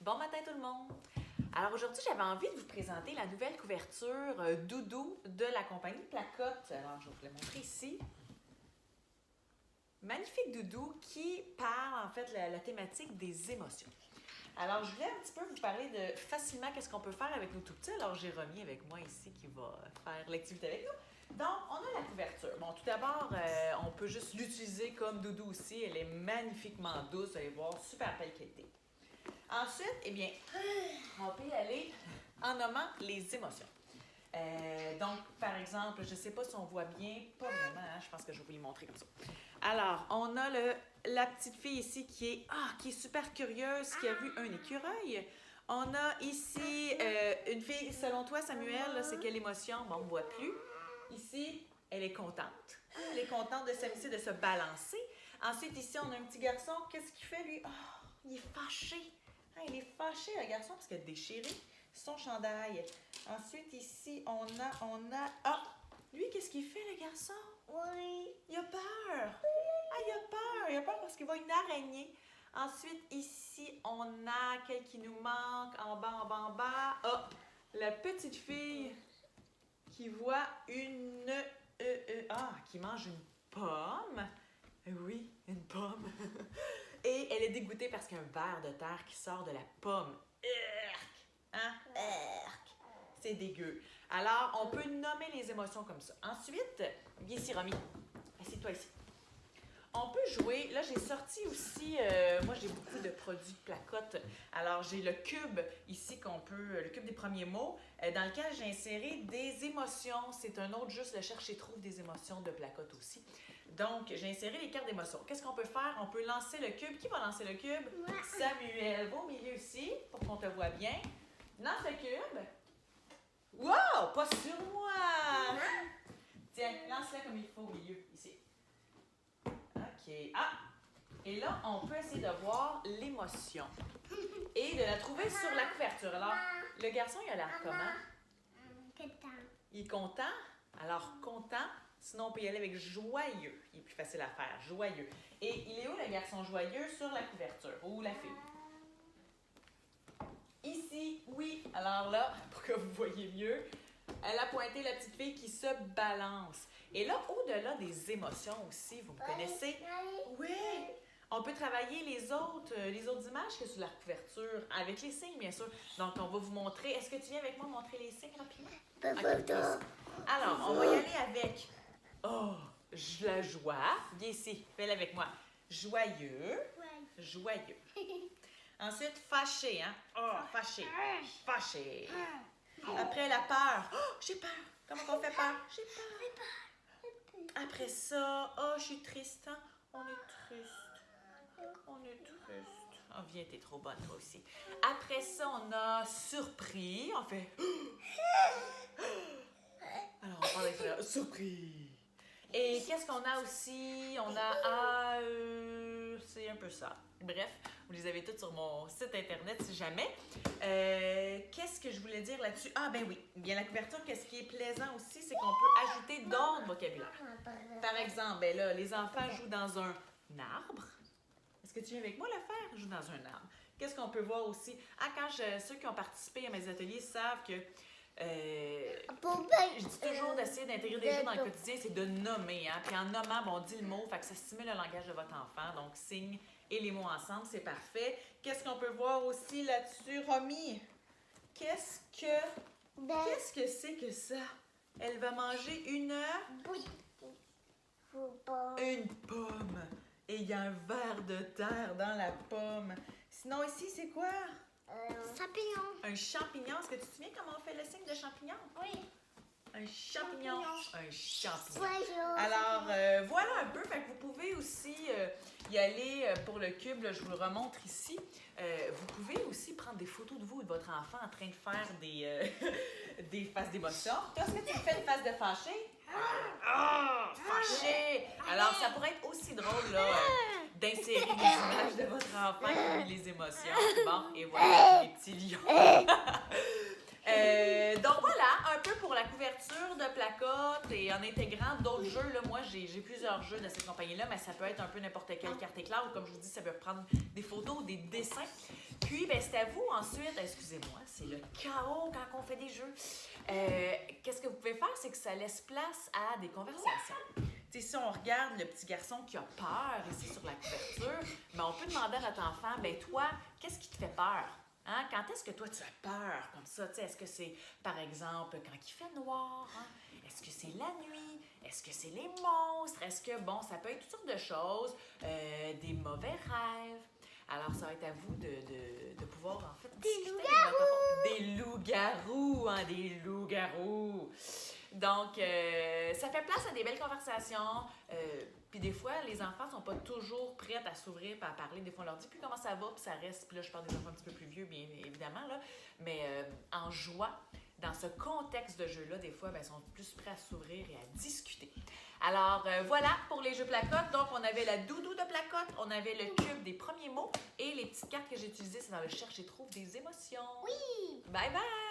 Bon matin tout le monde! Alors aujourd'hui, j'avais envie de vous présenter la nouvelle couverture Doudou de la compagnie Placotte. Alors je vais vous la montrer ici. Magnifique Doudou qui parle en fait la thématique des émotions. Alors je voulais un petit peu vous parler de facilement qu'est-ce qu'on peut faire avec nos tout petits. Alors j'ai Romy avec moi ici qui va faire l'activité avec nous. Donc on a la couverture. Bon, tout d'abord, on peut juste l'utiliser comme Doudou aussi. Elle est magnifiquement douce, vous allez voir, super belle qualité. Ensuite, eh bien, on peut y aller en nommant les émotions. Donc, par exemple, je ne sais pas si on voit bien, pas vraiment, hein, je pense que je vais vous les montrer comme ça. Alors, on a la petite fille ici qui est super curieuse, qui a vu un écureuil. On a ici une fille, selon toi, Samuel, là, c'est quelle émotion? Bon, on ne voit plus. Ici, elle est contente. Elle est contente de s'amuser, de se balancer. Ensuite, ici, on a un petit garçon. Qu'est-ce qu'il fait, lui? Oh, il est fâché. Ah, il est fâché, le garçon, parce qu'il a déchiré son chandail. Ensuite, ici, on a... Ah! Lui, qu'est-ce qu'il fait, le garçon? Oui. Il a peur. Ah, il a peur. Il a peur parce qu'il voit une araignée. Ensuite, ici, on a quel qui nous manque? En bas. Ah! La petite fille qui voit qui mange une pomme. Oui, une pomme. Et elle est dégoûtée parce qu'il y a un ver de terre qui sort de la pomme. Urk! Hein? Urk! C'est dégueu. Alors, on peut nommer les émotions comme ça. Ensuite, viens ici, Romy. Assieds-toi ici. On peut jouer. Là, j'ai sorti aussi, moi, j'ai beaucoup de produits de Placotte. Alors, j'ai le cube ici le cube des premiers mots, dans lequel j'ai inséré des émotions. C'est un autre juste, le cherche-et-trouve des émotions de Placotte aussi. Donc, j'ai inséré les cartes d'émotions. Qu'est-ce qu'on peut faire? On peut lancer le cube. Qui va lancer le cube? Moi. Samuel, va au milieu ici, pour qu'on te voit bien. Lance le cube. Wow! Pas sur moi! Tiens, lance-le comme il faut au milieu, ici. OK. Ah! Et là, on peut essayer de voir l'émotion et de la trouver sur la couverture. Alors, le garçon, il a l'air comment? Content. Il est content? Alors, content. Sinon, on peut y aller avec joyeux. Il est plus facile à faire. Joyeux. Et il est où le garçon joyeux? Sur la couverture. Ou la fille? Ici, oui. Alors là, pour que vous voyez mieux, elle a pointé la petite fille qui se balance. Et là, au-delà des émotions aussi, vous me connaissez? Oui! On peut travailler les autres images que sur la couverture, avec les signes, bien sûr. Donc, on va vous montrer. Est-ce que tu viens avec moi montrer les signes rapidement? Okay. Alors, on va y aller avec la joie. Viens ici, fais-le avec moi. Joyeux. Joyeux. Ensuite, fâché, hein? Oh, fâché. Fâché. Après, la peur. Oh, j'ai peur. Comment on fait peur? J'ai peur. Après ça, je suis triste. Hein? On est triste. On est triste. Oh, viens, t'es trop bonne, toi aussi. Après ça, on a surpris. On fait... Alors, on parle avec surpris. Et qu'est-ce qu'on a aussi? On a c'est un peu ça. Bref, vous les avez toutes sur mon site internet si jamais. Qu'est-ce que je voulais dire là-dessus? Ah ben oui, bien la couverture, qu'est-ce qui est plaisant aussi, c'est qu'on peut ajouter d'autres vocabulaires. Par exemple, ben là, les enfants jouent dans un arbre. Est-ce que tu viens avec moi le faire? Joue dans un arbre. Qu'est-ce qu'on peut voir aussi? Ceux qui ont participé à mes ateliers savent que je dis toujours d'essayer d'intégrer des jeux dans le quotidien, c'est de nommer. Hein? Puis en nommant, on dit le mot, fait que ça stimule le langage de votre enfant. Donc, signes et les mots ensemble, c'est parfait. Qu'est-ce qu'on peut voir aussi là-dessus, Romy? Qu'est-ce que c'est que ça? Elle va manger une pomme. Et il y a un ver de terre dans la pomme. Sinon, ici, c'est quoi? Champignon. Un champignon. Est-ce que tu te souviens comment on fait le signe de champignon? Oui. Un champignon. Un champignon. Joyeux. Alors, voilà un peu. Fait que vous pouvez aussi y aller pour le cube. Là, je vous le remontre ici. Vous pouvez aussi prendre des photos de vous et de votre enfant en train de faire des faces d'émotion. Toi, est-ce que tu fais une face de fâché? Fâché! Alors, ça pourrait être aussi drôle là, d'insérer des images de votre enfant qui vit les émotions. Bon, et voilà, les petits lions. Donc voilà, un peu pour la couverture de placotte et en intégrant d'autres jeux. Là, moi, j'ai plusieurs jeux de cette compagnie-là, mais ça peut être un peu n'importe quelle carte éclair ou comme je vous dis, ça peut prendre des photos ou des dessins. Puis, ben, c'est à vous ensuite, excusez-moi, c'est le chaos quand on fait des jeux. Qu'est-ce que vous pouvez faire, c'est que ça laisse place à des conversations. T'sais, si on regarde le petit garçon qui a peur ici sur la couverture, ben, on peut demander à notre enfant, ben toi, qu'est-ce qui te fait peur? Hein? Quand est-ce que toi tu as peur comme ça? Est-ce que c'est, par exemple, quand il fait noir? Hein? Est-ce que c'est la nuit? Est-ce que c'est les monstres? Est-ce que, bon, ça peut être toutes sortes de choses, des mauvais rêves. Alors, ça va être à vous de pouvoir, en fait, discuter avec votre enfant. Des loups-garous, hein, des loups-garous. Donc, ça fait place à des belles conversations. Puis des fois, les enfants sont pas toujours prêts à s'ouvrir et à parler. Des fois, on leur dit, puis comment ça va, puis ça reste. Puis là, je parle des enfants un petit peu plus vieux, bien évidemment, là. Mais en joie, dans ce contexte de jeu-là, des fois, ben, ils sont plus prêts à s'ouvrir et à discuter. Alors, voilà pour les jeux placottes. Donc, on avait la doudou de placotte, on avait le cube des premiers mots et les petites cartes que j'ai utilisées, c'est dans le cherche et trouve des émotions. Oui! Bye bye!